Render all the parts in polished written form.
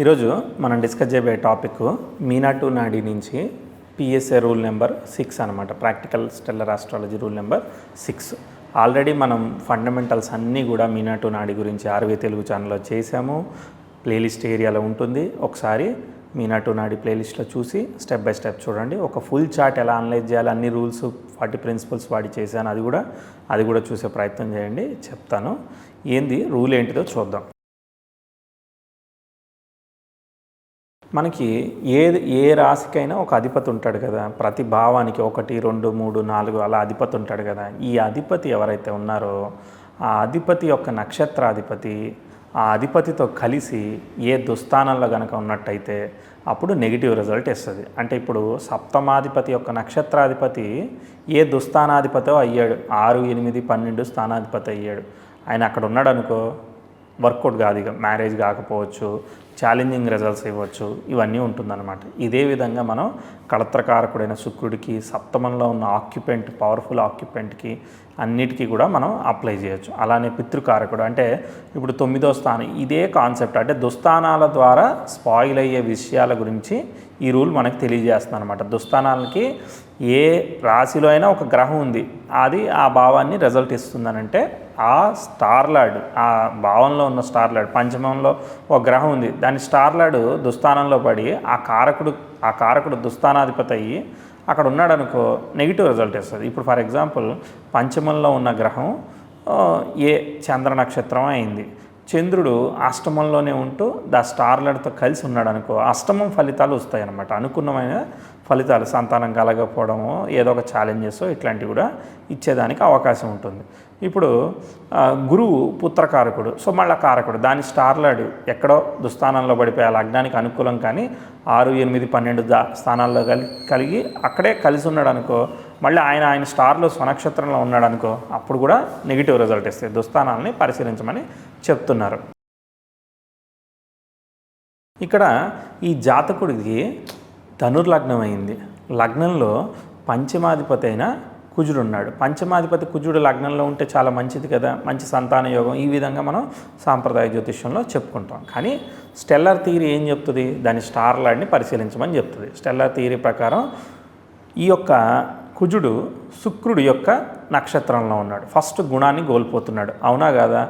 ఈరోజు మనం డిస్కస్ చేయబోయే టాపిక్ మీనా టు నాడి నుంచి పిఎస్ఏ రూల్ నెంబర్ 6 అనమాట. Practical stellar astrology rule number 6. Already మనం ఫండమెంటల్స్ అన్నీ కూడా మీనా టు నాడి గురించి ఆర్వీ తెలుగు ఛానల్లో చేసాము. ప్లేలిస్ట్ ఏరియాలో ఉంటుంది. ఒకసారి మీనా టు నాడి ప్లేలిస్ట్లో చూసి స్టెప్ బై స్టెప్ చూడండి. ఒక ఫుల్ చార్ట్ ఎలా అనలైజ్ చేయాలి, అన్ని రూల్స్ 40 ప్రిన్సిపల్స్ వాడి చేశాను, అది కూడా చూసే ప్రయత్నం చేయండి. చెప్తాను ఏంది రూల్ ఏంటిదో చూద్దాం. మనకి ఏ రాశికైనా ఒక అధిపతి ఉంటాడు కదా. ప్రతి భావానికి 1, 2, 3, 4 అలా అధిపతి ఉంటాడు కదా. ఈ అధిపతి ఎవరైతే ఉన్నారో ఆ అధిపతి యొక్క నక్షత్రాధిపతి ఆ అధిపతితో కలిసి ఏ దుస్థానంలో కనుక ఉన్నట్టయితే అప్పుడు నెగిటివ్ రిజల్ట్ ఇస్తుంది. అంటే ఇప్పుడు సప్తమాధిపతి యొక్క నక్షత్రాధిపతి ఏ దుస్థానాధిపతో అయ్యాడు, 6, 8, 12 స్థానాధిపతి అయ్యాడు. ఆయన అక్కడ ఉన్నాడు అనుకో, వర్కౌట్ కాదు, ఇక మ్యారేజ్ కాకపోవచ్చు, ఛాలెంజింగ్ రిజల్ట్స్ ఇవ్వచ్చు, ఇవన్నీ ఉంటుందన్నమాట. ఇదే విధంగా మనం కళత్రకారకుడైన శుక్రుడికి, సప్తమంలో ఉన్న ఆక్యుపెంట్, పవర్ఫుల్ ఆక్యుపెంట్కి అన్నిటికీ కూడా మనం అప్లై చేయొచ్చు. అలానే పితృకారకుడు అంటే ఇప్పుడు 9వ స్థానం, ఇదే కాన్సెప్ట్. అంటే దుస్థానాల ద్వారా స్పాయిల్ అయ్యే విషయాల గురించి ఈ రూల్ మనకు తెలియజేస్తుంది అనమాట. దుస్థానాలకి ఏ రాశిలో అయినా ఒక గ్రహం ఉంది, అది ఆ భావాన్ని రిజల్ట్ ఇస్తుందనంటే ఆ స్టార్లార్డ్, ఆ భావంలో ఉన్న స్టార్లార్డ్, పంచమంలో ఒక గ్రహం ఉంది, దాని స్టార్లార్డ్ దుస్థానంలో పడి ఆ కారకుడు దుస్థానాధిపతి అయ్యి అక్కడ ఉన్నాడు అనుకో, నెగిటివ్ రిజల్ట్ ఇస్తుంది. ఇప్పుడు ఫర్ ఎగ్జాంపుల్ పంచమంలో ఉన్న గ్రహం ఏ చంద్ర నక్షత్రం అయింది, చంద్రుడు అష్టమంలోనే ఉంటూ స్టార్లర్తో కలిసి ఉన్నాడు అనుకో, అష్టమం ఫలితాలు వస్తాయి అన్నమాట. అనుకున్నమైన ఫలితాలు, సంతానం కలగకపోవడము, ఏదో ఒక ఛాలెంజెస్ ఇట్లాంటివి కూడా ఇచ్చేదానికి అవకాశం ఉంటుంది. ఇప్పుడు గురువు పుత్రకారకుడు, సో మళ్ళీ కారకుడు, దాని స్టార్లాడు ఎక్కడో దుస్థానంలో పడిపోయే లగ్నానికి అనుకూలం కానీ 6, 8, 12 స్థానాల్లో కలిగి అక్కడే కలిసి ఉన్నాడు అనుకో, మళ్ళీ ఆయన స్టార్లో స్వనక్షత్రంలో ఉన్నాడు అనుకో, అప్పుడు కూడా నెగిటివ్ రిజల్ట్ ఇస్తాయి. దుస్థానాలని పరిశీలించమని చెప్తున్నారు. ఇక్కడ ఈ జాతకుడికి ధనుర్లగ్నం అయింది. లగ్నంలో పంచమాధిపతి అయిన కుజుడు ఉన్నాడు. పంచమాధిపతి కుజుడు లగ్నంలో ఉంటే చాలా మంచిది కదా, మంచి సంతాన యోగం. ఈ విధంగా మనం సాంప్రదాయ జ్యోతిష్యంలో చెప్పుకుంటాం. కానీ స్టెల్లర్ థియరీ ఏం చెప్తుంది, దాని స్టార్లార్డ్ని పరిశీలించమని చెప్తుంది. స్టెల్లర్ థియరీ ప్రకారం ఈ యొక్క కుజుడు శుక్రుడు యొక్క నక్షత్రంలో ఉన్నాడు. ఫస్ట్ గుణాన్ని కోల్పోతున్నాడు, అవునా కాదా?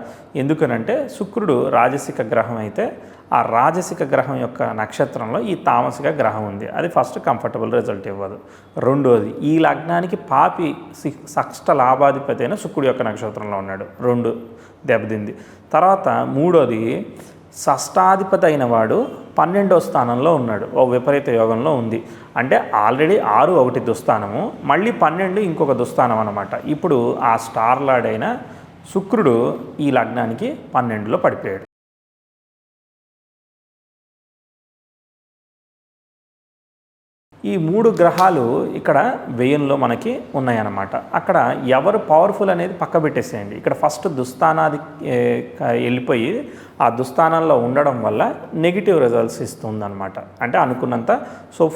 ఎందుకనంటే శుక్రుడు రాజసిక గ్రహం అయితే ఆ రాజసిక గ్రహం యొక్క నక్షత్రంలో ఈ తామసిక గ్రహం ఉంది, అది ఫస్ట్ కంఫర్టబుల్ రిజల్ట్ ఇవ్వదు. రెండోది, ఈ లగ్నానికి పాపి షష్ఠ లాభాధిపతి అయిన శుక్రుడు యొక్క నక్షత్రంలో ఉన్నాడు, 2 దెబ్బతింది. తర్వాత మూడోది, షష్టాధిపతి అయిన వాడు 12వ స్థానంలో ఉన్నాడు, ఓ విపరీత యోగంలో ఉంది. అంటే ఆల్రెడీ 6 ఒకటి దుస్థానము, మళ్ళీ 12 ఇంకొక దుస్థానం అనమాట. ఇప్పుడు ఆ స్టార్లార్డ్ అయిన శుక్రుడు ఈ లగ్నానికి 12లో పడిపోయాడు. ఈ 3 గ్రహాలు ఇక్కడ వ్యయంలో మనకి ఉన్నాయన్నమాట. అక్కడ ఎవరు పవర్ఫుల్ అనేది పక్క పెట్టేసేయండి. ఇక్కడ ఫస్ట్ దుస్థానాది వెళ్ళిపోయి ఆ దుస్థానాల్లో ఉండడం వల్ల నెగిటివ్ రిజల్ట్స్ ఇస్తుందన్నమాట. అంటే అనుకున్నంత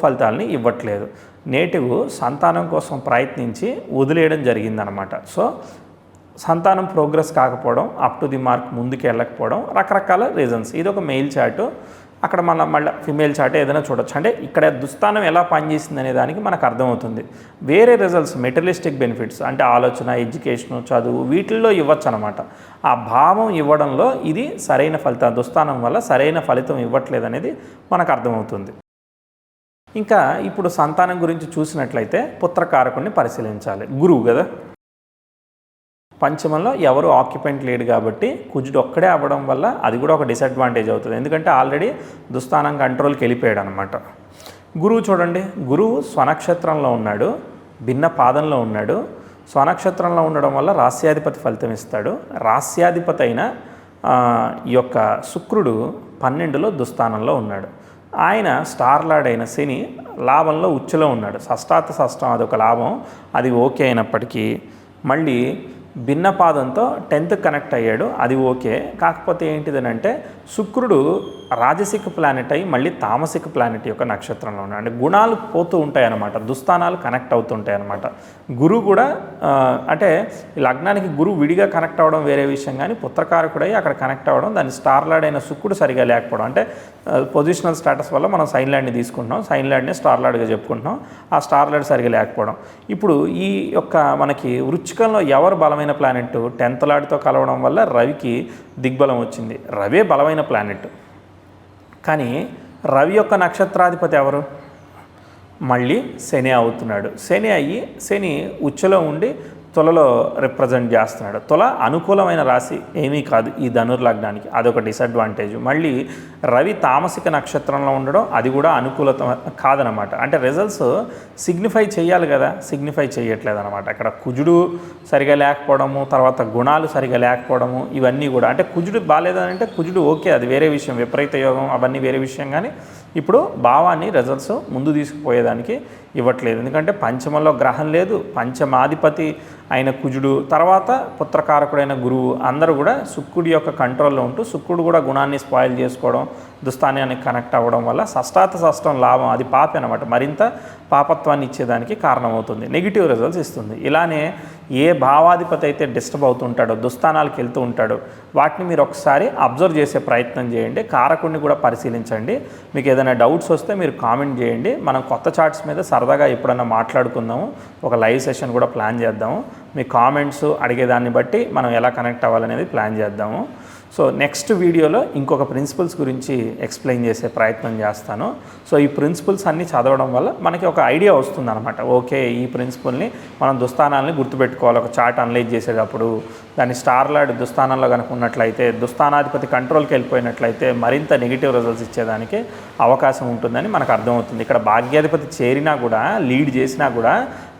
ఫలితాలని ఇవ్వట్లేదు. నేటివ్ సంతానం కోసం ప్రయత్నించి వదిలేయడం జరిగిందనమాట. సో సంతానం ప్రోగ్రెస్ కాకపోవడం, అప్ టు ది మార్క్ ముందుకు వెళ్ళకపోవడం, రకరకాల రీజన్స్. ఇది ఒక మెయిల్ చార్టు. అక్కడ మళ్ళీ ఫిమేల్ చార్ట్ ఏదైనా చూడొచ్చు. అంటే ఇక్కడ దుస్థానం ఎలా పనిచేసింది అనే దానికి మనకు అర్థమవుతుంది. వేరే రిజల్ట్స్, మెటీరియలిస్టిక్ బెనిఫిట్స్ అంటే ఆలోచన, ఎడ్యుకేషను, చదువు, వీటిల్లో ఇవ్వచ్చు అనమాట. ఆ భావం ఇవ్వడంలో ఇది సరైన ఫలితం, దుస్థానం వల్ల సరైన ఫలితం ఇవ్వట్లేదు అనేది మనకు అర్థమవుతుంది. ఇంకా ఇప్పుడు సంతానం గురించి చూసినట్లయితే పుత్రకారకుడిని పరిశీలించాలి. గురువు కదా, పంచమంలో ఎవరు ఆక్యుపెంట్ లేడు కాబట్టి కుజుడు ఒక్కడే అవ్వడం వల్ల అది కూడా ఒక డిసడ్వాంటేజ్ అవుతుంది. ఎందుకంటే ఆల్రెడీ దుస్థానం కంట్రోల్కి వెళ్ళిపోయాడు అనమాట. గురువు చూడండి, గురువు స్వనక్షత్రంలో ఉన్నాడు, భిన్న పాదంలో ఉన్నాడు. స్వనక్షత్రంలో ఉండడం వల్ల రాస్యాధిపతి ఫలితం ఇస్తాడు. రాస్యాధిపతి అయిన ఈ యొక్క శుక్రుడు 12లో దుస్థానంలో ఉన్నాడు. ఆయన స్టార్లార్డ్ అయిన శని లాభంలో ఉచ్చులో ఉన్నాడు. షష్ఠం అదొక లాభం, అది ఓకే అయినప్పటికీ మళ్ళీ భిన్న పాదంతో 10th కనెక్ట్ అయ్యాడు, అది ఓకే. కాకపోతే ఏంటిదనంటే శుక్రుడు రాజసిక ప్లానెట్ అయ్యి మళ్ళీ తామసిక ప్లానెట్ యొక్క నక్షత్రంలో ఉన్నాడు. అంటే గుణాలు పోతూ ఉంటాయన్నమాట, దుస్థానాలు కనెక్ట్ అవుతుంటాయి అన్నమాట. గురువు కూడా అంటే లగ్నానికి గురువు విడిగా కనెక్ట్ అవ్వడం వేరే విషయం, కానీ పుత్రకారకుడై అక్కడ కనెక్ట్ అవ్వడం, దాని స్టార్ లార్డ్ అయిన శుక్రుడు సరిగా లేకపోవడం, అంటే పొజిషనల్ స్టేటస్ వల్ల మనం సైన్ ల్యాండ్ని తీసుకుంటున్నాం, సైన్ ల్యాండ్ని స్టార్ లార్డ్గా చెప్పుకుంటున్నాం, ఆ స్టార్ లార్డ్ సరిగా లేకపోవడం. ఇప్పుడు ఈ యొక్క మనకి వృచ్చికంలో ఎవరు బలమైన ప్లానెట్? 10th లార్డ్తో కలవడం వల్ల రవికి దిగ్బలం వచ్చింది. రవే బలమైన ప్లానెట్, కానీ రవి యొక్క నక్షత్రాధిపతి ఎవరు? మళ్ళీ శని అవుతున్నాడు. శని ఉచ్చలో ఉండి తులలో రిప్రజెంట్ చేస్తున్నాడు. తుల అనుకూలమైన రాశి ఏమీ కాదు ఈ ధనుర్లగ్నానికి, అదొక డిసడ్వాంటేజ్. మళ్ళీ రవి తామసిక నక్షత్రంలో ఉండడం అది కూడా అనుకూలత కాదనమాట. అంటే రిజల్ట్స్ సిగ్నిఫై చేయాలి కదా, సిగ్నిఫై చేయట్లేదు అనమాట. అక్కడ కుజుడు సరిగా లేకపోవడము, తర్వాత గుణాలు సరిగా లేకపోవడము, ఇవన్నీ కూడా. అంటే కుజుడు బాగాలేదంటే కుజుడు ఓకే, అది వేరే విషయం, విపరీత యోగం అవన్నీ వేరే విషయం, కానీ ఇప్పుడు భావాన్ని రిజల్ట్స్ ముందు తీసుకుపోయేదానికి ఇవ్వట్లేదు. ఎందుకంటే పంచమంలో గ్రహం లేదు, పంచమాధిపతి అయిన కుజుడు, తర్వాత పుత్రకారకుడైన గురువు అందరూ కూడా శుక్రుడి యొక్క కంట్రోల్లో ఉంటూ శుక్రుడు కూడా గుణాన్ని స్పాయిల్ చేసుకోవడం, దుస్థానానికి కనెక్ట్ అవ్వడం వల్ల షష్టం లాభం, అది పాపే అనమాట, మరింత పాపత్వాన్ని ఇచ్చేదానికి కారణమవుతుంది, నెగిటివ్ రిజల్ట్స్ ఇస్తుంది. ఇలానే ఏ భావాధిపతి అయితే డిస్టర్బ్ అవుతుంటాడో, దుస్థానాలకు వెళ్తూ ఉంటాడో, వాటిని మీరు ఒకసారి అబ్జర్వ్ చేసే ప్రయత్నం చేయండి, కారకుడిని కూడా పరిశీలించండి. మీకు ఏదైనా డౌట్స్ వస్తే మీరు కామెంట్ చేయండి. మనం కొత్త చార్ట్స్ మీద సరదాగా ఎప్పుడన్నా మాట్లాడుకుందాము, ఒక లైవ్ సెషన్ కూడా ప్లాన్ చేద్దాము. మీ కామెంట్స్ అడిగేదాన్ని బట్టి మనం ఎలా కనెక్ట్ అవ్వాలనేది ప్లాన్ చేద్దాము. సో నెక్స్ట్ వీడియోలో ఇంకొక ప్రిన్సిపల్స్ గురించి ఎక్స్ప్లెయిన్ చేసే ప్రయత్నం చేస్తాను. సో ఈ ప్రిన్సిపల్స్ అన్నీ చదవడం వల్ల మనకి ఒక ఐడియా వస్తుందన్నమాట. ఓకే, ఈ ప్రిన్సిపల్ని మనం దుస్థానాలని గుర్తుపెట్టుకోవాలి. ఒక చార్ట్ అనలైజ్ చేసేటప్పుడు దాని స్టార్ లార్డ్ దుస్థానంలో కనుక ఉన్నట్లయితే, దుస్థానాధిపతి కంట్రోల్కి వెళ్ళిపోయినట్లయితే మరింత నెగిటివ్ రిజల్ట్స్ ఇచ్చేదానికి అవకాశం ఉంటుందని మనకు అర్థమవుతుంది. ఇక్కడ భాగ్యాధిపతి చేరినా కూడా, లీడ్ చేసినా కూడా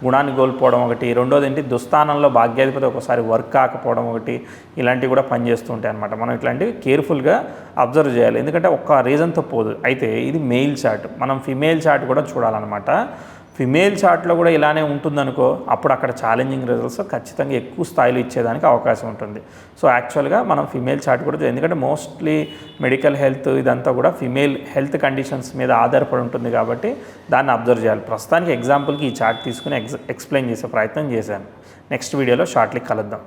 గుణాన్ని కోల్పోవడం ఒకటి, రెండోది ఏంటి దుస్థానంలో భాగ్యాధిపతి ఒకసారి వర్క్ కాకపోవడం ఒకటి, ఇలాంటివి కూడా పనిచేస్తూ ఉంటాయి అన్నమాట. మనం ఇట్లాంటివి కేర్ఫుల్గా అబ్జర్వ్ చేయాలి, ఎందుకంటే ఒక్క రీజన్తో పోదు. అయితే ఇది మెయిల్ చార్ట్, మనం ఫిమేల్ చార్ట్ కూడా చూడాలన్నమాట. ఫిమేల్ చార్ట్లో కూడా ఇలానే ఉంటుందనుకో, అప్పుడు అక్కడ ఛాలెంజింగ్ రిజల్ట్స్ ఖచ్చితంగా ఎక్కువ స్థాయిలో ఇచ్చేదానికి అవకాశం ఉంటుంది. సో యాక్చువల్గా మనం ఫిమేల్ చార్ట్ కూడా, ఎందుకంటే మోస్ట్లీ మెడికల్ హెల్త్ ఇదంతా కూడా ఫిమేల్ హెల్త్ కండిషన్స్ మీద ఆధారపడి ఉంటుంది కాబట్టి దాన్ని అబ్జర్వ్ చేయాలి. ప్రస్తుతానికి ఎగ్జాంపుల్కి ఈ చార్ట్ తీసుకుని ఎక్స్ప్లెయిన్ చేసే ప్రయత్నం చేశాను. నెక్స్ట్ వీడియోలో షార్ట్లీ కలుద్దాం.